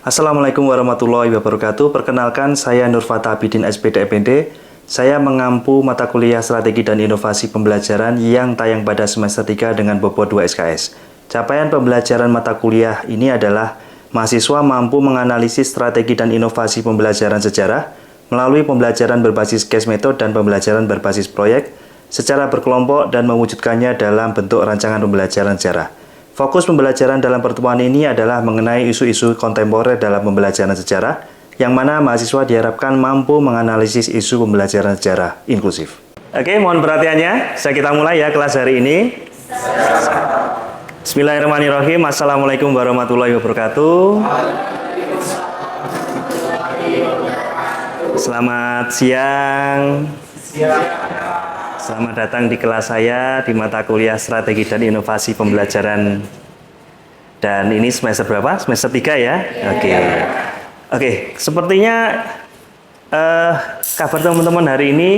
Assalamualaikum warahmatullahi wabarakatuh. Perkenalkan, saya Nur Fatah Abidin SPD MPD. Saya mengampu mata kuliah Strategi dan Inovasi Pembelajaran yang tayang pada semester 3 dengan bobot 2 SKS. Capaian pembelajaran mata kuliah ini adalah mahasiswa mampu menganalisis strategi dan inovasi pembelajaran sejarah melalui pembelajaran berbasis case method dan pembelajaran berbasis proyek secara berkelompok dan mewujudkannya dalam bentuk rancangan pembelajaran sejarah. Fokus pembelajaran dalam pertemuan ini adalah mengenai isu-isu kontemporer dalam pembelajaran sejarah, yang mana mahasiswa diharapkan mampu menganalisis isu pembelajaran sejarah inklusif. Oke, mohon perhatiannya. Kita mulai ya kelas hari ini. Bismillahirrahmanirrahim. Assalamualaikum warahmatullahi wabarakatuh. Selamat siang. Selamat datang di kelas saya di mata kuliah Strategi dan Inovasi Pembelajaran. Dan ini semester berapa? Semester 3 ya? Oke, sepertinya kabar teman-teman hari ini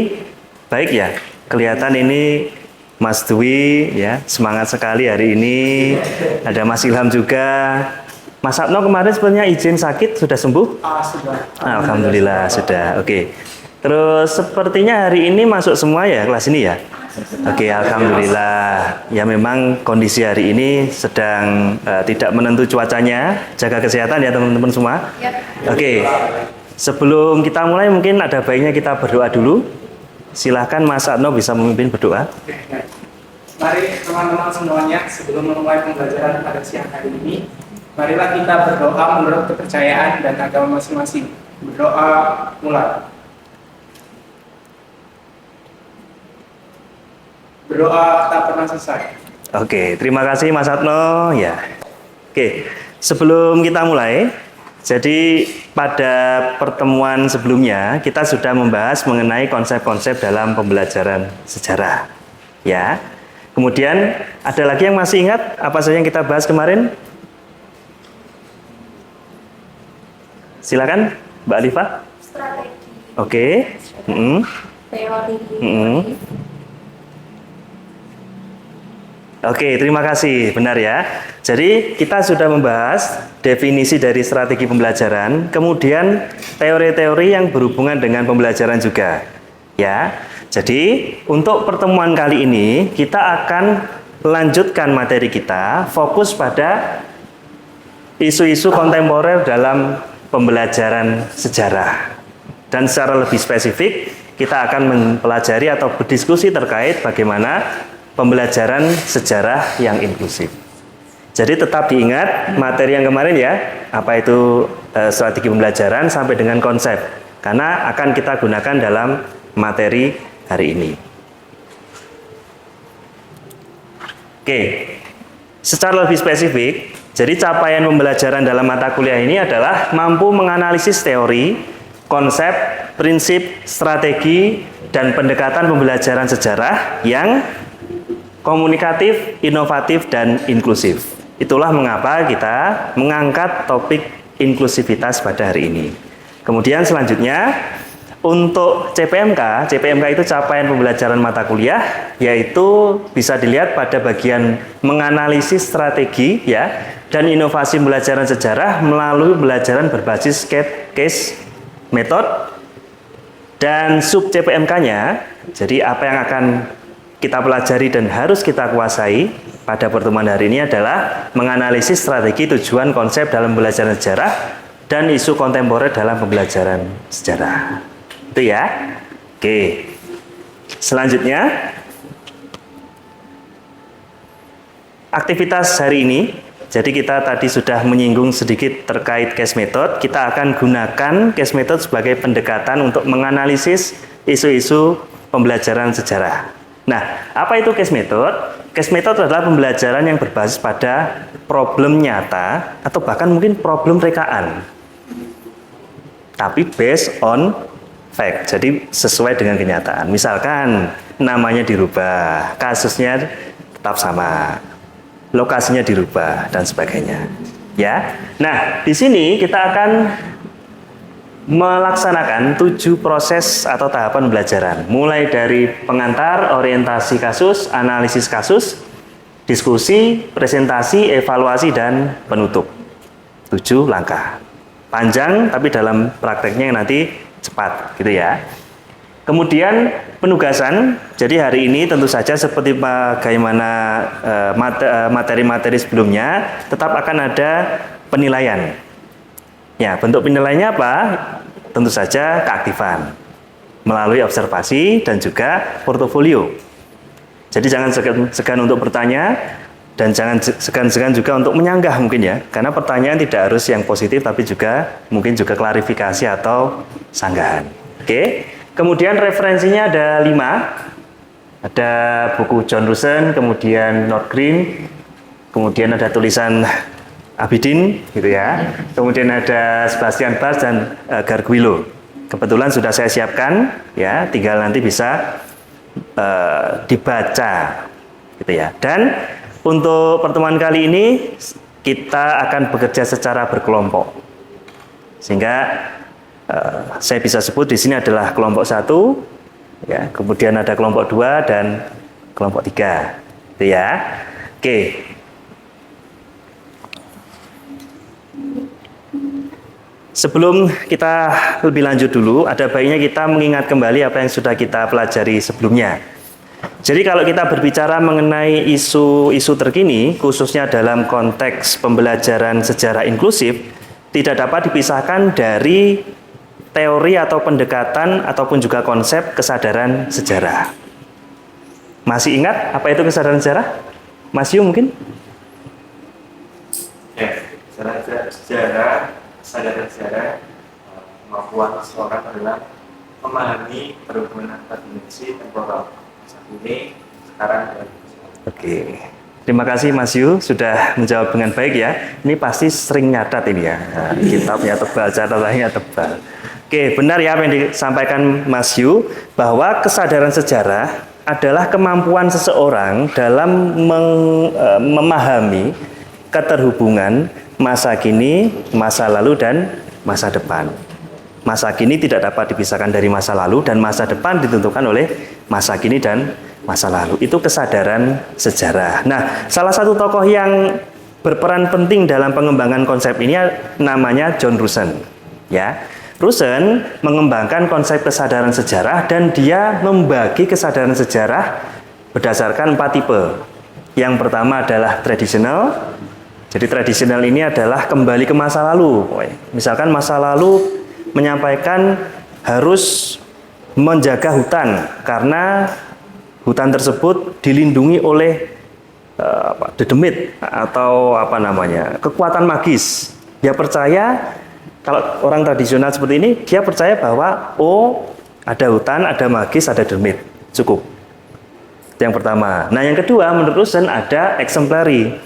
baik ya. Kelihatan ini Mas Dwi ya, semangat sekali hari ini. Ada Mas Ilham juga. Mas Abno kemarin sebenarnya izin sakit, sudah sembuh? Sudah. Alhamdulillah sudah. Oke. Terus sepertinya hari ini masuk semua ya kelas ini ya? Oke, alhamdulillah. Ya memang kondisi hari ini sedang tidak menentu cuacanya. Jaga kesehatan ya teman-teman semua. Oke. Sebelum kita mulai mungkin ada baiknya kita berdoa dulu. Silahkan Mas Adno bisa memimpin berdoa. Mari teman-teman semuanya, sebelum memulai pembelajaran pada siang hari ini, marilah kita berdoa menurut kepercayaan dan agama masing-masing. Berdoa mulai. Berdoa tak pernah selesai. Oke, terima kasih Mas Adno ya. Oke, sebelum kita mulai, jadi pada pertemuan sebelumnya kita sudah membahas mengenai konsep-konsep dalam pembelajaran sejarah. Ya. Kemudian ada lagi yang masih ingat apa saja yang kita bahas kemarin? Silakan, Mbak Alifa. Strategi. Oke. Teori. Oke, terima kasih. Benar ya. Jadi, kita sudah membahas definisi dari strategi pembelajaran, kemudian teori-teori yang berhubungan dengan pembelajaran juga. Ya. Jadi, untuk pertemuan kali ini, kita akan lanjutkan materi kita, fokus pada isu-isu kontemporer dalam pembelajaran sejarah. Dan secara lebih spesifik, kita akan mempelajari atau berdiskusi terkait bagaimana pembelajaran sejarah yang inklusif. Jadi tetap diingat materi yang kemarin ya, apa itu strategi pembelajaran sampai dengan konsep, karena akan kita gunakan dalam materi hari ini. Oke, secara lebih spesifik, jadi capaian pembelajaran dalam mata kuliah ini adalah mampu menganalisis teori, konsep, prinsip, strategi, dan pendekatan pembelajaran sejarah yang komunikatif, inovatif, dan inklusif. Itulah mengapa kita mengangkat topik inklusivitas pada hari ini. Kemudian selanjutnya, untuk CPMK itu capaian pembelajaran mata kuliah, yaitu bisa dilihat pada bagian menganalisis strategi ya dan inovasi pembelajaran sejarah melalui pembelajaran berbasis case method, dan sub CPMK-nya, jadi apa yang akan kita pelajari dan harus kita kuasai pada pertemuan hari ini adalah menganalisis strategi, tujuan, konsep dalam pembelajaran sejarah dan isu kontemporer dalam pembelajaran sejarah. Itu ya. Oke. Selanjutnya, aktivitas hari ini. Jadi kita tadi sudah menyinggung sedikit terkait case method. Kita akan gunakan case method sebagai pendekatan untuk menganalisis isu-isu pembelajaran sejarah. Nah, apa itu case method? Case method adalah pembelajaran yang berbasis pada problem nyata atau bahkan mungkin problem rekaan. Tapi based on fact, jadi sesuai dengan kenyataan. Misalkan namanya dirubah, kasusnya tetap sama, lokasinya dirubah dan sebagainya. Ya. Nah, di sini kita akan melaksanakan 7 proses atau tahapan pembelajaran, mulai dari pengantar, orientasi kasus, analisis kasus, diskusi, presentasi, evaluasi, dan penutup. 7 langkah. panjang tapi dalam prakteknya nanti cepat gitu ya. Kemudian penugasan, jadi hari ini tentu saja seperti bagaimana materi-materi sebelumnya, tetap akan ada penilaian. Ya, bentuk penilaiannya apa? Tentu saja keaktifan melalui observasi dan juga portofolio. Jadi jangan segan untuk bertanya dan jangan segan-segan juga untuk menyanggah mungkin ya, karena pertanyaan tidak harus yang positif tapi juga mungkin juga klarifikasi atau sanggahan. Oke. Kemudian referensinya ada 5. Ada buku John Rusen, kemudian Nordgreen, kemudian ada tulisan Abidin gitu ya. Kemudian ada Sebastian Bach dan Garguilo. Kebetulan sudah saya siapkan ya, tinggal nanti bisa dibaca gitu ya. Dan untuk pertemuan kali ini kita akan bekerja secara berkelompok. Sehingga saya bisa sebut di sini adalah kelompok 1, ya, kemudian ada kelompok 2 dan kelompok 3, gitu ya. Oke. Sebelum kita lebih lanjut dulu, ada baiknya kita mengingat kembali apa yang sudah kita pelajari sebelumnya. Jadi kalau kita berbicara mengenai isu-isu terkini, khususnya dalam konteks pembelajaran sejarah inklusif, tidak dapat dipisahkan dari teori atau pendekatan ataupun juga konsep kesadaran sejarah. Masih ingat apa itu kesadaran sejarah? Mas Yu mungkin? Ya, kesadaran sejarah kemampuan seseorang adalah memahami perhubungan antar dimensi temporal saat ini, sekarang, dan Oke. Terima kasih Mas Yu sudah menjawab dengan baik ya. Ini pasti sering nyatat ini ya. Nah, kitabnya tebal, catatannya tebal. Oke, benar ya apa yang disampaikan Mas Yu, bahwa kesadaran sejarah adalah kemampuan seseorang dalam memahami keterhubungan masa kini, masa lalu, dan masa depan. Masa kini tidak dapat dipisahkan dari masa lalu, dan masa depan ditentukan oleh masa kini dan masa lalu. Itu kesadaran sejarah. Nah, salah satu tokoh yang berperan penting dalam pengembangan konsep ini namanya John Rusen. Ya, Rusen mengembangkan konsep kesadaran sejarah dan dia membagi kesadaran sejarah berdasarkan 4 tipe. Yang pertama adalah tradisional. Jadi tradisional ini adalah kembali ke masa lalu. Misalkan masa lalu menyampaikan harus menjaga hutan karena hutan tersebut dilindungi oleh dedemit atau kekuatan magis. Dia percaya, kalau orang tradisional seperti ini, dia percaya bahwa ada hutan, ada magis, ada dedemit, cukup. Itu yang pertama. Nah, yang kedua menurut Rusen ada exemplary.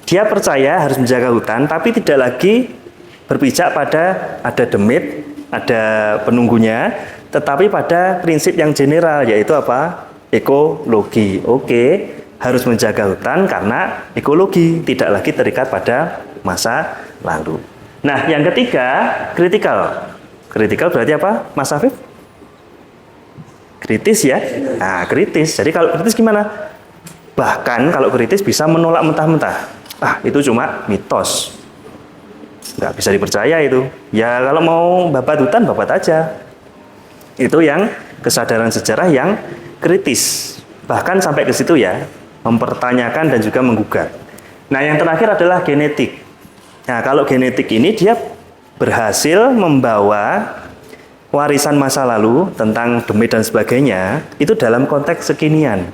Dia percaya harus menjaga hutan, tapi tidak lagi berpijak pada ada demit, ada penunggunya, tetapi pada prinsip yang general, yaitu apa? Ekologi. Oke, harus menjaga hutan karena ekologi, tidak lagi terikat pada masa lalu. Nah, yang ketiga, kritikal. Kritikal berarti apa, Mas Afif? Kritis ya? Nah, kritis. Jadi kalau kritis gimana? Bahkan kalau kritis bisa menolak mentah-mentah. Itu cuma mitos. Nggak bisa dipercaya itu. Ya kalau mau babat hutan, babat aja. Itu yang kesadaran sejarah yang kritis. Bahkan sampai ke situ ya, mempertanyakan dan juga menggugat. Nah, yang terakhir adalah genetik. Nah, kalau genetik ini dia berhasil membawa warisan masa lalu tentang demit dan sebagainya itu dalam konteks kekinian.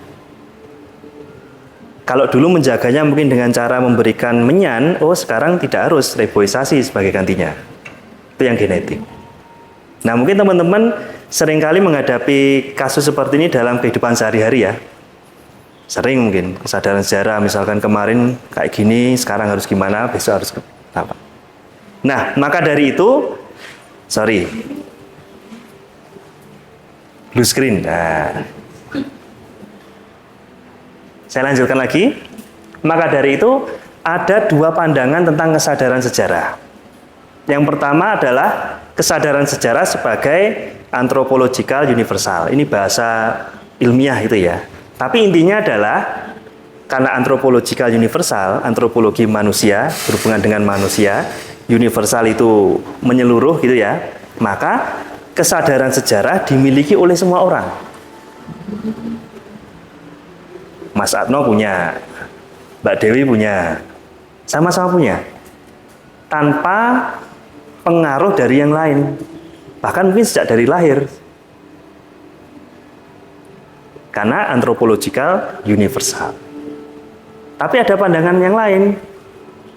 Kalau dulu menjaganya mungkin dengan cara memberikan menyan, sekarang tidak harus reboisasi sebagai gantinya. Itu yang genetik. Nah, mungkin teman-teman seringkali menghadapi kasus seperti ini dalam kehidupan sehari-hari ya. Sering mungkin kesadaran sejarah, misalkan kemarin kayak gini, sekarang harus gimana, besok harus apa. Nah, maka dari itu, blue screen. Nah, saya lanjutkan lagi. Maka dari itu ada 2 pandangan tentang kesadaran sejarah. Yang pertama adalah kesadaran sejarah sebagai anthropological universal. Ini bahasa ilmiah itu ya. Tapi intinya adalah karena anthropological universal, antropologi manusia berhubungan dengan manusia, universal itu menyeluruh gitu ya, maka kesadaran sejarah dimiliki oleh semua orang. Mas Adno punya, Mbak Dewi punya, sama-sama punya, tanpa pengaruh dari yang lain, bahkan mungkin sejak dari lahir, karena anthropological universal. Tapi ada pandangan yang lain,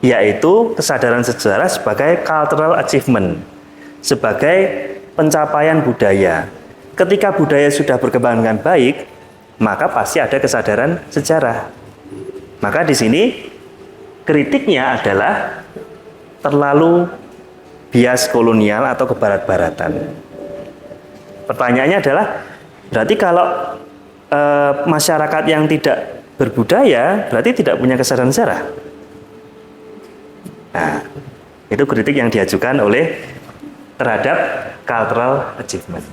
yaitu kesadaran sejarah sebagai cultural achievement, sebagai pencapaian budaya. Ketika budaya sudah berkembang dengan baik, maka pasti ada kesadaran sejarah. Maka di sini kritiknya adalah terlalu bias kolonial atau kebarat-baratan. Pertanyaannya adalah, berarti kalau masyarakat yang tidak berbudaya berarti tidak punya kesadaran sejarah. Nah, itu kritik yang diajukan oleh terhadap cultural achievement.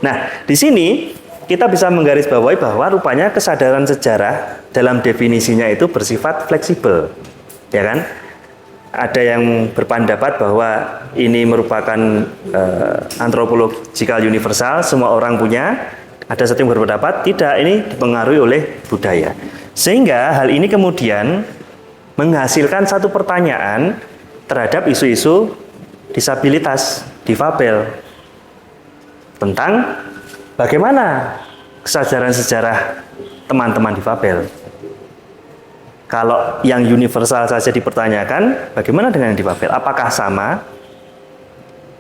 Nah, di sini kita bisa menggarisbawahi bahwa rupanya kesadaran sejarah dalam definisinya itu bersifat fleksibel, ya kan? Ada yang berpendapat bahwa ini merupakan anthropological universal, semua orang punya. Ada satu yang berpendapat tidak, ini dipengaruhi oleh budaya. Sehingga hal ini kemudian menghasilkan satu pertanyaan terhadap isu-isu disabilitas, difabel, tentang bagaimana kesadaran sejarah teman-teman difabel. Kalau yang universal saja dipertanyakan, bagaimana dengan yang difabel? Apakah sama?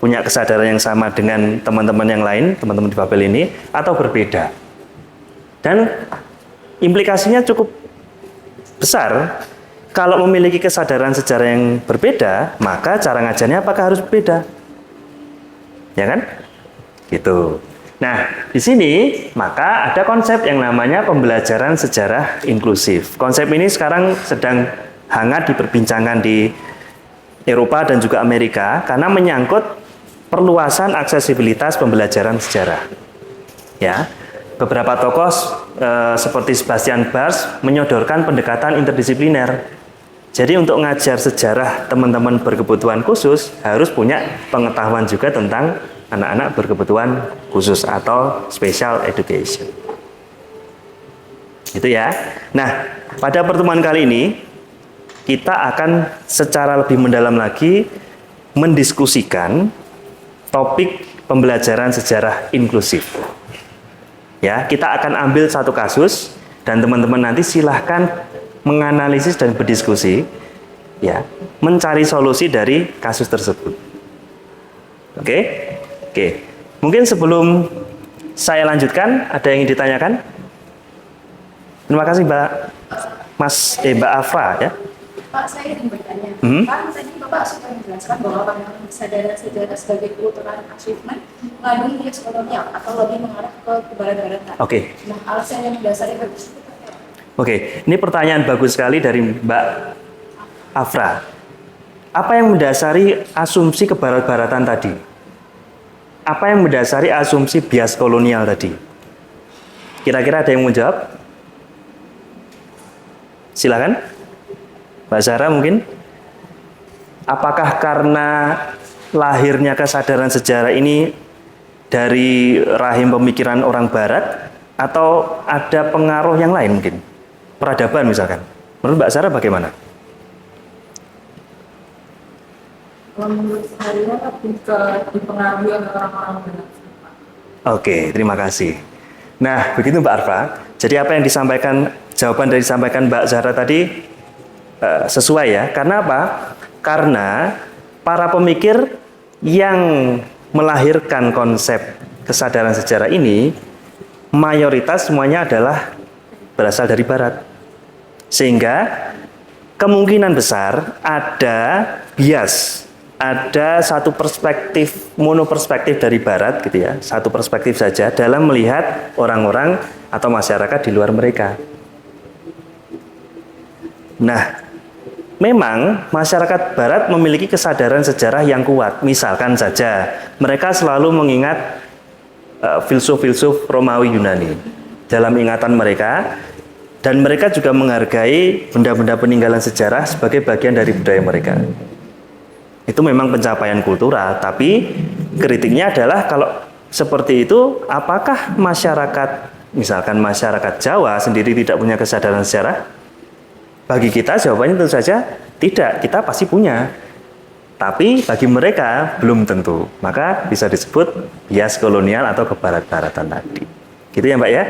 Punya kesadaran yang sama dengan teman-teman yang lain, teman-teman difabel ini, atau berbeda? Dan implikasinya cukup besar. Kalau memiliki kesadaran sejarah yang berbeda, maka cara ngajarnya apakah harus berbeda? Ya kan? Gitu. Nah, di sini maka ada konsep yang namanya pembelajaran sejarah inklusif. Konsep ini sekarang sedang hangat diperbincangkan di Eropa dan juga Amerika karena menyangkut perluasan aksesibilitas pembelajaran sejarah. Ya, beberapa tokoh seperti Sebastian Bars menyodorkan pendekatan interdisipliner. Jadi untuk ngajar sejarah teman-teman berkebutuhan khusus harus punya pengetahuan juga tentang anak-anak berkebutuhan khusus atau special education. Itu ya. Nah, pada pertemuan kali ini kita akan secara lebih mendalam lagi mendiskusikan topik pembelajaran sejarah inklusif. Ya, kita akan ambil satu kasus dan teman-teman nanti silahkan menganalisis dan berdiskusi, ya, mencari solusi dari kasus tersebut. Oke? Oke. Mungkin sebelum saya lanjutkan, ada yang ingin ditanyakan? Terima kasih Mbak Afra ya. Pak, saya ingin bertanya. Hmm? Kan tadi Bapak sudah menjelaskan bahwa pandangan kesadaran sejarah sebagai cultural achievement mengandung bias kolonial atau lebih mengarah ke kebarat-baratan. Oke. Nah, alasan yang mendasari bagus itu apa? Oke, ini pertanyaan bagus sekali dari Mbak Afra. Apa yang mendasari asumsi kebarat-baratan tadi? Apa yang mendasari asumsi bias kolonial tadi? Kira-kira ada yang mau jawab? Silakan. Mbak Zahra mungkin? Apakah karena lahirnya kesadaran sejarah ini dari rahim pemikiran orang barat atau ada pengaruh yang lain mungkin? Peradaban misalkan. Menurut Mbak Zahra bagaimana? Menurut saya lebih ke dipengaruhi oleh orang-orang benar. Oke, terima kasih. Nah, begitu Mbak Arfa. Jadi apa yang disampaikan, jawaban dari disampaikan Mbak Zahra tadi sesuai ya. Karena apa? Karena para pemikir yang melahirkan konsep kesadaran sejarah ini mayoritas semuanya adalah berasal dari barat. Sehingga kemungkinan besar ada bias, ada satu perspektif, monoperspektif dari barat gitu ya, satu perspektif saja dalam melihat orang-orang atau masyarakat di luar mereka. Nah, memang masyarakat barat memiliki kesadaran sejarah yang kuat. Misalkan saja mereka selalu mengingat filsuf-filsuf Romawi Yunani dalam ingatan mereka, dan mereka juga menghargai benda-benda peninggalan sejarah sebagai bagian dari budaya mereka. Itu memang pencapaian kultural, tapi kritiknya adalah kalau seperti itu, apakah masyarakat, misalkan masyarakat Jawa sendiri tidak punya kesadaran sejarah? Bagi kita jawabannya tentu saja tidak, kita pasti punya. Tapi bagi mereka belum tentu. Maka bisa disebut bias kolonial atau kebarat-baratan tadi. Gitu ya Mbak ya?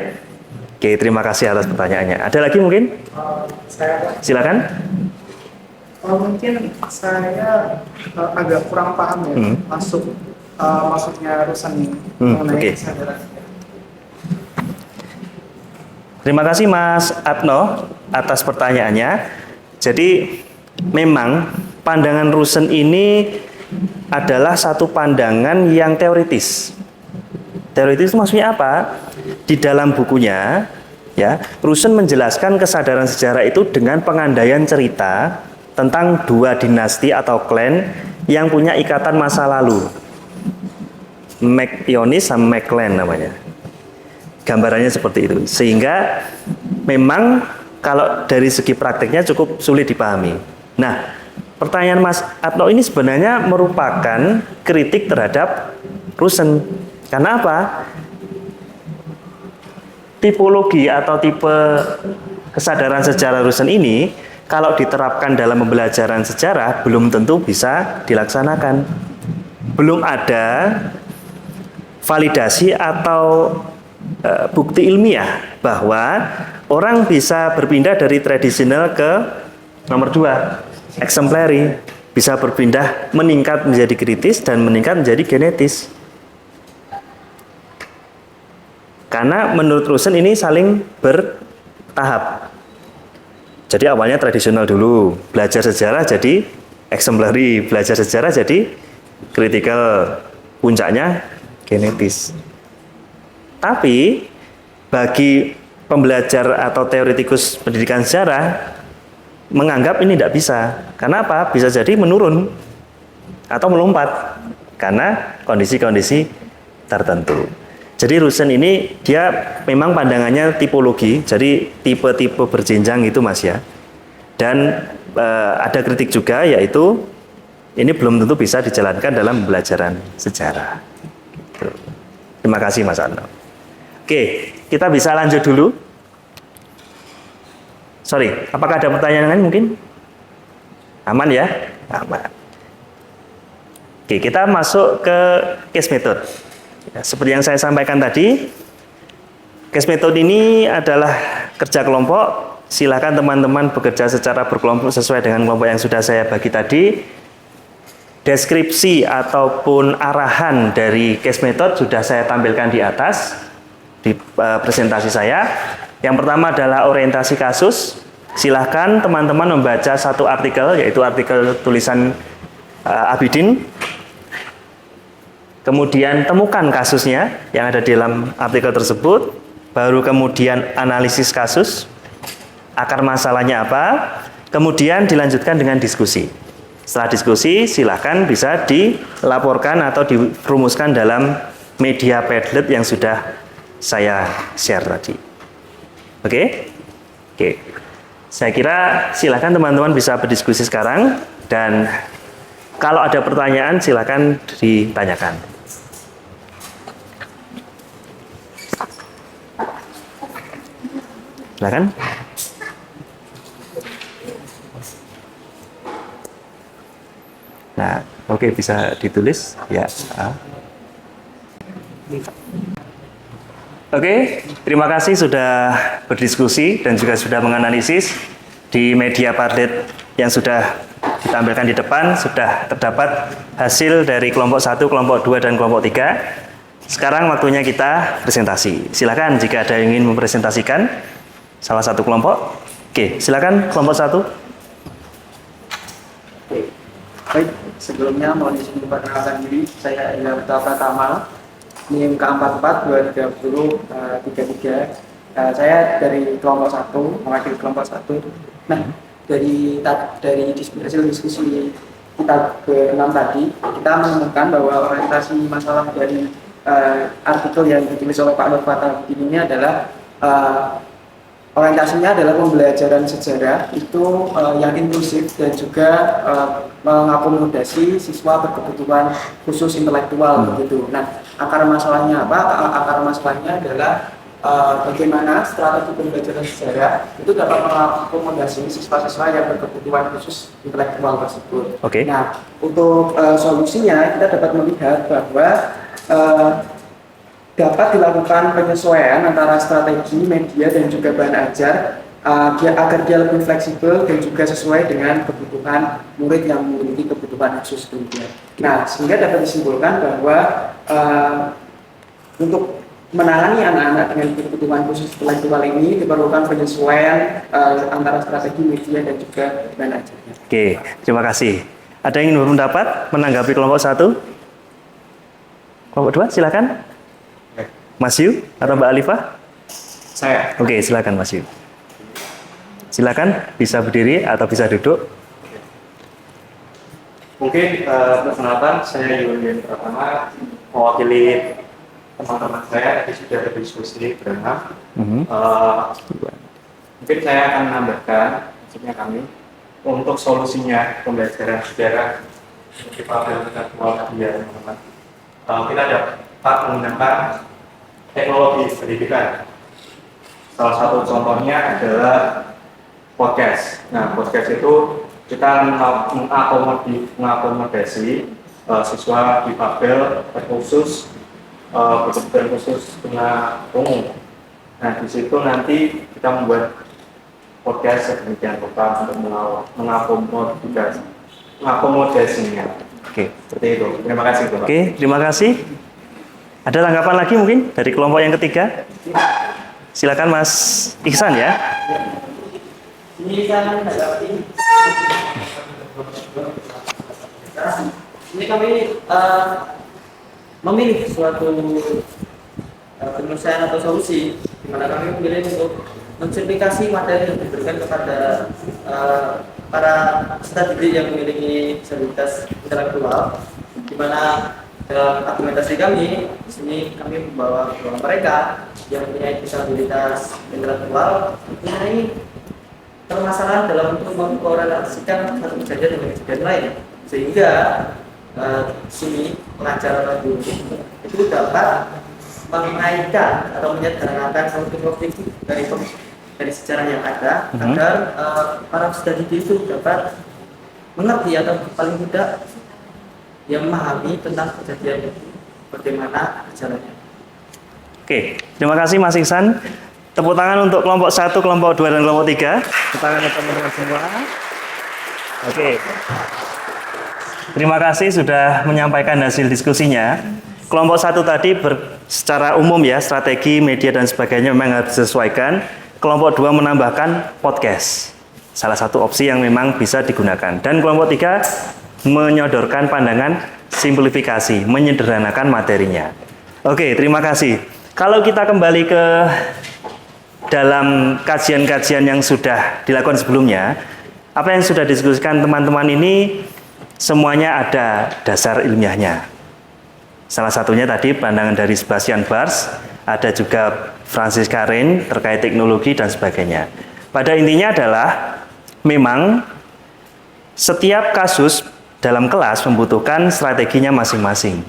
Oke, terima kasih atas pertanyaannya. Ada lagi mungkin? Silakan. Mungkin saya agak kurang paham ya maksudnya Rusen ini mengenai kesadaran. Terima kasih Mas Atno atas pertanyaannya. Jadi memang pandangan Rusen ini adalah satu pandangan yang teoritis. Teoritis itu maksudnya apa? Di dalam bukunya, ya, Rusen menjelaskan kesadaran sejarah itu dengan pengandaian cerita tentang dua dinasti atau klan yang punya ikatan masa lalu. MacIonis sama MacClan namanya. Gambarannya seperti itu. Sehingga memang kalau dari segi prakteknya cukup sulit dipahami. Nah, pertanyaan Mas Atno ini sebenarnya merupakan kritik terhadap Rusen. Karena apa? Tipologi atau tipe kesadaran sejarah Rusen ini kalau diterapkan dalam pembelajaran sejarah belum tentu bisa dilaksanakan. Belum ada validasi atau bukti ilmiah bahwa orang bisa berpindah dari tradisional ke nomor 2, exemplary, bisa berpindah meningkat menjadi kritis dan meningkat menjadi genetis. Karena menurut Rusen ini saling bertahap. Jadi awalnya tradisional dulu, belajar sejarah jadi exemplary, belajar sejarah jadi critical, puncaknya genetis. Tapi bagi pembelajar atau teoretikus pendidikan sejarah menganggap ini tidak bisa. Karena apa? Bisa jadi menurun atau melompat karena kondisi-kondisi tertentu. Jadi Rusen ini dia memang pandangannya tipologi, jadi tipe-tipe berjenjang itu Mas ya. Dan ada kritik juga yaitu ini belum tentu bisa dijalankan dalam pembelajaran sejarah. Gitu. Terima kasih Mas Arno. Oke, kita bisa lanjut dulu. Sorry, apakah ada pertanyaan lain mungkin? Aman ya? Aman. Oke, kita masuk ke case method. Ya, seperti yang saya sampaikan tadi, case method ini adalah kerja kelompok. Silakan teman-teman bekerja secara berkelompok sesuai dengan kelompok yang sudah saya bagi tadi. Deskripsi ataupun arahan dari case method sudah saya tampilkan di atas di presentasi saya. Yang pertama adalah orientasi kasus. Silahkan teman-teman membaca satu artikel, yaitu artikel tulisan Abidin. Kemudian temukan kasusnya yang ada di dalam artikel tersebut. Baru kemudian analisis kasus, akar masalahnya apa. Kemudian dilanjutkan dengan diskusi. Setelah diskusi, silakan bisa dilaporkan atau dirumuskan dalam media Padlet yang sudah saya share tadi. Oke? Oke. Saya kira silakan teman-teman bisa berdiskusi sekarang dan kalau ada pertanyaan silakan ditanyakan. Silakan. Nah, oke, bisa ditulis ya. Oke, terima kasih sudah berdiskusi dan juga sudah menganalisis di media Padlet yang sudah ditampilkan di depan. Sudah terdapat hasil dari kelompok 1, kelompok 2, dan kelompok 3. Sekarang waktunya kita presentasi. Silakan jika ada yang ingin mempresentasikan salah satu kelompok. Oke, silakan kelompok 1. Baik, sebelumnya mohon izin memperkenalkan diri. Saya Ilham Pratama, NIM K44203033. Saya dari kelompok 1, mewakili kelompok 1. Nah, dari hasil diskusi kita ke-6 tadi, kita menemukan bahwa orientasi masalah dari artikel yang ditulis oleh Pak Nur Fatal ini adalah orientasinya adalah pembelajaran sejarah itu yang inklusif dan juga mengakomodasi siswa berkebutuhan khusus intelektual begitu. Nah, akar masalahnya apa? Akar masalahnya adalah bagaimana strategi pembelajaran sejarah itu dapat mengakomodasi siswa-siswa yang berkebutuhan khusus intelektual tersebut. Oke. Nah, untuk solusinya kita dapat melihat bahwa dapat dilakukan penyesuaian antara strategi, media, dan juga bahan ajar agar dia lebih fleksibel dan juga sesuai dengan kebutuhan murid yang memiliki kebutuhan khusus demikian. Nah, sehingga dapat disimpulkan bahwa untuk menangani anak-anak dengan kebutuhan khusus intelektual ini diperlukan penyesuaian antara strategi, media, dan juga bahan ajarnya. Oke, terima kasih. Ada yang ingin berpendapat menanggapi kelompok 1? Kelompok 2, silakan. Mas Yu atau Mbak Alifah? Saya. Oke, silakan Mas Yu. Silakan, bisa berdiri atau bisa duduk. Mungkin perkenalkan, saya Yudin Pratama, mewakili teman-teman saya yang sudah berdiskusi berenang. Mungkin saya akan menambahkan, maksudnya kami, untuk solusinya pembelajaran sejarah di Papua intelektual tadi ya teman-teman. Kita dapat menggunakan teknologi pendidikan. Salah satu contohnya adalah podcast. Nah, podcast itu kita mengakomodasi siswa difabel khusus berkebutuhan khusus guna umum. Nah, di situ nanti kita membuat podcast sedemikian rupa untuk mengakomodasinya. Oke. Seperti itu. Terima kasih, Bapak. Oke, terima kasih. Ada tanggapan lagi mungkin dari kelompok yang ketiga? Silakan Mas Ihsan ya. Ini kan ini kami memilih suatu penyelesaian atau solusi di mana kami memilih untuk mensimplifikasi materi yang diberikan kepada para peserta didik yang memiliki disabilitas intelektual, di mana dalam argumentasi kami di sini kami membawa mereka yang mempunyai disabilitas intelektual mempunyai permasalahan dalam untuk mengkorelasikan satu kejadian dengan kejadian lain, sehingga sini pengajaran guru itu dapat mengaitkan atau menyederhanakan motif-motif dari sejarah yang ada agar para peserta didik itu dapat mengerti atau paling tidak yang memahami tentang kejadian itu bagaimana gejalanya. Oke, terima kasih Mas Ihsan. Tepuk tangan untuk kelompok 1, kelompok 2, dan kelompok 3. Tepuk tangan untuk teman-teman semua. Oke. Terima kasih sudah menyampaikan hasil diskusinya. Kelompok 1 tadi secara umum ya, strategi, media, dan sebagainya memang harus disesuaikan. Kelompok 2 menambahkan podcast. Salah satu opsi yang memang bisa digunakan. Dan kelompok 3 menyodorkan pandangan simplifikasi, menyederhanakan materinya. Oke, terima kasih. Kalau kita kembali ke dalam kajian-kajian yang sudah dilakukan sebelumnya, apa yang sudah didiskusikan teman-teman ini semuanya ada dasar ilmiahnya. Salah satunya tadi pandangan dari Sebastian Bars, ada juga Francis Carin terkait teknologi dan sebagainya. Pada intinya adalah memang setiap kasus dalam kelas membutuhkan strateginya masing-masing.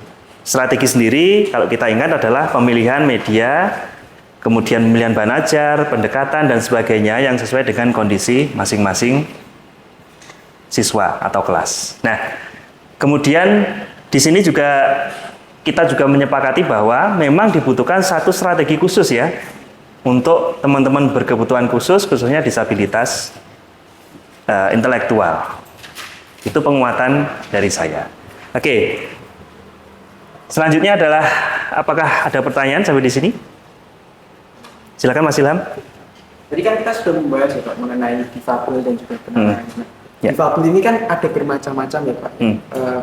Strategi sendiri kalau kita ingat adalah pemilihan media, kemudian pemilihan bahan ajar, pendekatan dan sebagainya yang sesuai dengan kondisi masing-masing siswa atau kelas. Nah, kemudian di sini juga kita juga menyepakati bahwa memang dibutuhkan satu strategi khusus ya untuk teman-teman berkebutuhan khusus, khususnya disabilitas intelektual. Itu penguatan dari saya. Oke. Selanjutnya adalah apakah ada pertanyaan sampai di sini? Silakan Mas Ilham. Jadi kan kita sudah membahas ya Pak mengenai difabel dan juga penanganan. Ya. Difabel ini kan ada bermacam-macam ya Pak,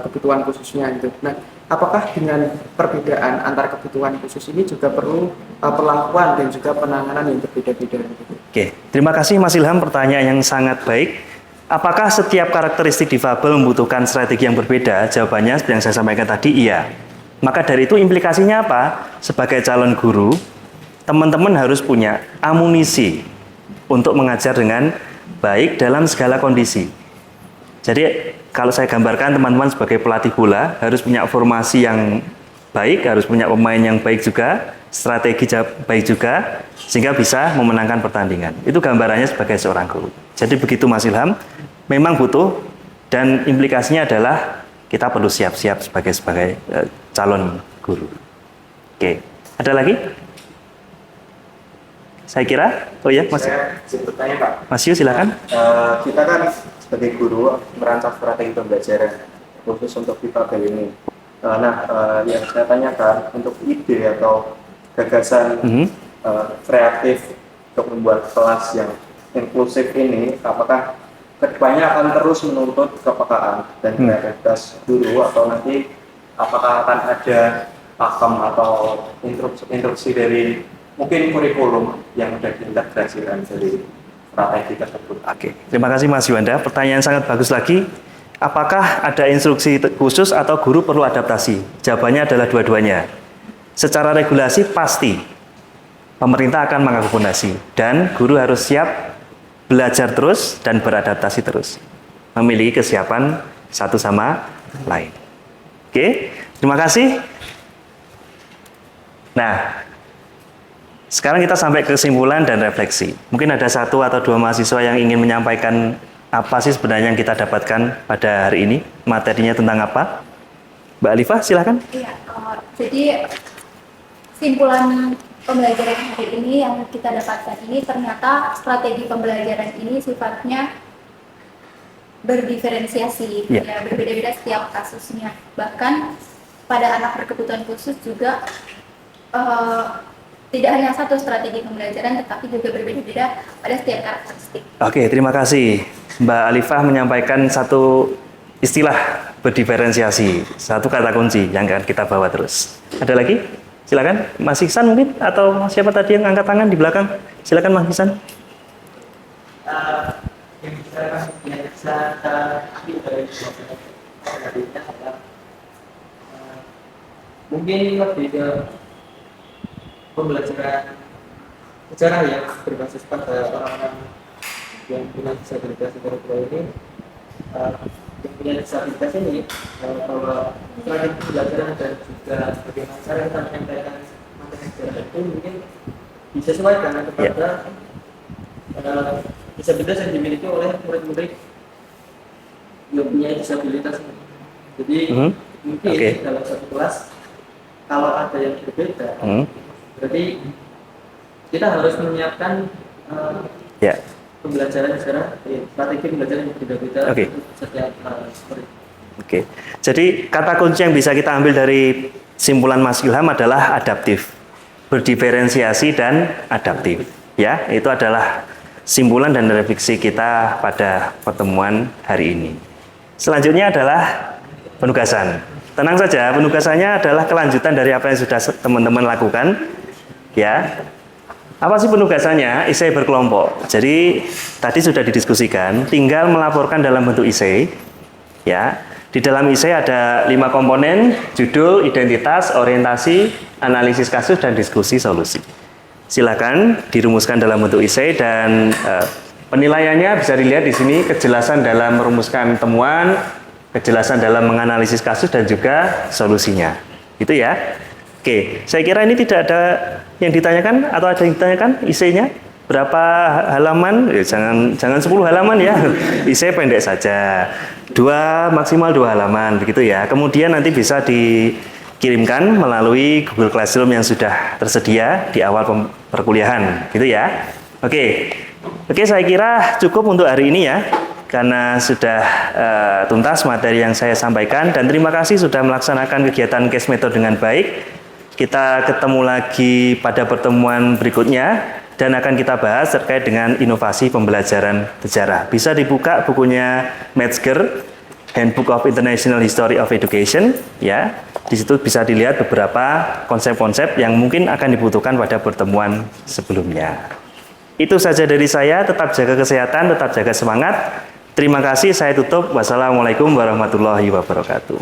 kebutuhan khususnya itu. Nah, apakah dengan perbedaan antar kebutuhan khusus ini juga perlu perlakuan dan juga penanganan yang berbeda-beda? Gitu? Oke, terima kasih Mas Ilham, pertanyaan yang sangat baik. Apakah setiap karakteristik difabel membutuhkan strategi yang berbeda? Jawabannya seperti yang saya sampaikan tadi, iya. Maka dari itu implikasinya apa? Sebagai calon guru, teman-teman harus punya amunisi untuk mengajar dengan baik dalam segala kondisi. Jadi kalau saya gambarkan teman-teman sebagai pelatih bola harus punya formasi yang baik, harus punya pemain yang baik juga, strategi baik juga, sehingga bisa memenangkan pertandingan. Itu gambarannya sebagai seorang guru. Jadi begitu Mas Ilham, memang butuh dan implikasinya adalah kita perlu siap-siap sebagai calon guru. Oke, ada lagi? Saya kira, oh ya, Mas. Saya bertanya Pak. Mas Yu, silakan. Kita kan sebagai guru merancang strategi pembelajaran khusus untuk difabel ini. Yang saya tanyakan untuk ide atau gagasan kreatif untuk membuat kelas yang inklusif ini, apakah kedepannya akan terus menuntut kepekaan dan kreativitas guru atau nanti apakah akan ada pakem atau instruksi dari mungkin kurikulum yang sudah diintegrasikan dari strategi tersebut? Oke, terima kasih Mas Yuanda. Pertanyaan sangat bagus lagi. Apakah ada instruksi khusus atau guru perlu adaptasi? Jawabannya adalah dua-duanya. Secara regulasi pasti pemerintah akan mengakomodasi dan guru harus siap belajar terus dan beradaptasi terus. Memiliki kesiapan satu sama lain. Oke, terima kasih. Nah, sekarang kita sampai ke kesimpulan dan refleksi. Mungkin ada satu atau dua mahasiswa yang ingin menyampaikan apa sih sebenarnya yang kita dapatkan pada hari ini, materinya tentang apa? Mbak Alifah, silakan. Iya, jadi kesimpulan pembelajaran hari ini yang kita dapatkan ini ternyata strategi pembelajaran ini sifatnya berdiferensiasi, ya berbeda-beda setiap kasusnya. Bahkan pada anak berkebutuhan khusus juga tidak hanya satu strategi pembelajaran, tetapi juga berbeda-beda pada setiap karakteristik. Oke, terima kasih. Mbak Alifah menyampaikan satu istilah berdiferensiasi, satu kata kunci yang akan kita bawa terus. Ada lagi? Silakan, Mas Iksan mungkin, atau siapa tadi yang angkat tangan di belakang? Silakan Mas Iksan. Yang bisa ambil dari adalah mungkin lebih ke pembelajaran sejarah yang berbasis pada orang-orang yang punya disabilitas intelektual ini, yang punya disabilitas ini, bahwa selain pembelajaran dan juga bagaimana cara kita menyampaikan materi sejarah itu mungkin disesuaikan kepada disabilitas yang dimiliki oleh murid-murid yang punya disabilitas. Jadi mungkin dalam satu kelas kalau ada yang berbeda, berarti kita harus menyiapkan pembelajaran secara strategi pembelajaran yang berbeda-beda untuk setiap murid. Oke. Jadi kata kunci yang bisa kita ambil dari simpulan Mas Ilham adalah adaptif, berdiferensiasi dan adaptif. Ya, itu adalah simpulan dan refleksi kita pada pertemuan hari ini. Selanjutnya adalah penugasan. Tenang saja, penugasannya adalah kelanjutan dari apa yang sudah teman-teman lakukan. Ya, apa sih penugasannya? Esai berkelompok. Jadi tadi sudah didiskusikan, tinggal melaporkan dalam bentuk esai. Ya, di dalam esai ada 5 komponen: judul, identitas, orientasi, analisis kasus, dan diskusi solusi. Silakan dirumuskan dalam bentuk esai dan penilaiannya bisa dilihat di sini, kejelasan dalam merumuskan temuan, kejelasan dalam menganalisis kasus, dan juga solusinya. Itu ya. Oke, saya kira ini tidak ada yang ditanyakan atau ada yang ditanyakan esainya berapa halaman? Jangan 10 halaman ya. Esai pendek saja. 2 maksimal 2 halaman begitu ya. Kemudian nanti bisa dikirimkan melalui Google Classroom yang sudah tersedia di awal perkuliahan gitu ya. Oke, saya kira cukup untuk hari ini ya. Karena sudah tuntas materi yang saya sampaikan, dan terima kasih sudah melaksanakan kegiatan case method dengan baik. Kita ketemu lagi pada pertemuan berikutnya dan akan kita bahas terkait dengan inovasi pembelajaran sejarah. Bisa dibuka bukunya Metzger, Handbook of International History of Education, ya. Di situ bisa dilihat beberapa konsep-konsep yang mungkin akan dibutuhkan pada pertemuan sebelumnya. Itu saja dari saya. Tetap jaga kesehatan, tetap jaga semangat. Terima kasih. Saya tutup. Wassalamualaikum warahmatullahi wabarakatuh.